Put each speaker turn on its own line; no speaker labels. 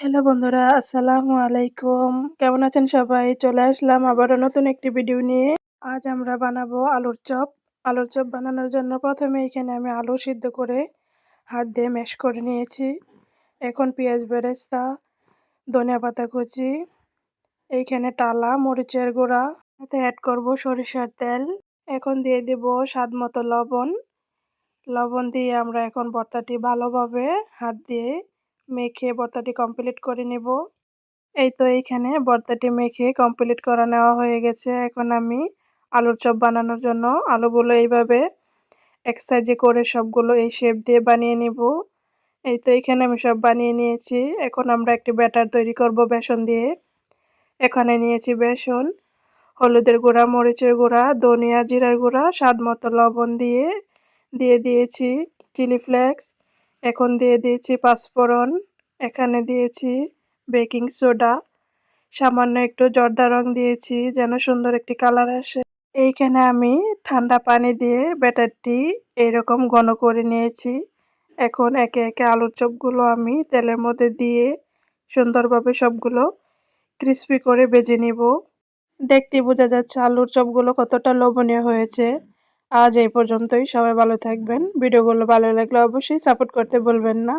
Hello বন্ধুরা, আসসালামু আলাইকুম। কেমন আছেন সবাই? চলে আসলাম আবারও নতুন একটি ভিডিও নিয়ে। আজ আমরা বানাবো আলুর চপ। আলুর চপ বানানোর জন্য প্রথমে এখানে আমি আলু সিদ্ধ করে হাত দিয়ে ম্যাশ করে নিয়েছি। এখন পেঁয়াজ বেরেস্তা, ধনিয়া পাতা কুচি, এইখানে টালা, মরিচের গুঁড়া, এতে অ্যাড করব সরিষার তেল। এখন দিয়ে দেব স্বাদ মতো লবণ। লবণ দিয়ে আমরা এখন ভর্তাটি ভালোভাবে হাত দিয়ে মেখে ভর্তাটি কমপ্লিট করে নেব। এই তো এইখানে ভর্তাটি মেখে কমপ্লিট করা নেওয়া হয়ে গেছে। এখন আমি আলুর চপ বানানোর জন্য আলুগুলো এইভাবে এক সাইজে করে সবগুলো এই শেপ দিয়ে বানিয়ে নিব। এই তো এইখানে আমি সব বানিয়ে নিয়েছি। এখন আমরা একটি ব্যাটার তৈরি করব বেসন দিয়ে। এখানে নিয়েছি বেসন, হলুদের গুঁড়া, মরিচের গুঁড়া, ধনিয়া জিরার গুঁড়া, স্বাদ মতো লবণ দিয়ে দিয়েছি চিলি ফ্লেক্স। এখন দিয়ে দিয়েছি পাঁচফোড়ন। এখানে দিয়েছি বেকিং সোডা, সামান্য একটু জর্দা রং দিয়েছি যেন সুন্দর একটি কালার আসে। এইখানে আমি ঠান্ডা পানি দিয়ে ব্যাটারটি এইরকম ঘন করে নিয়েছি। এখন একে একে আলুর চপগুলো আমি তেলের মধ্যে দিয়ে সুন্দরভাবে সবগুলো ক্রিস্পি করে ভেজে নিব। দেখতেই বোঝা যাচ্ছে আলুর চপগুলো কতটা লোভনীয় হয়েছে। আজ এই পর্যন্তই। সবাই ভালো থাকবেন। ভিডিওগুলো ভালো লাগলে অবশ্যই সাপোর্ট করতে ভুলবেন না।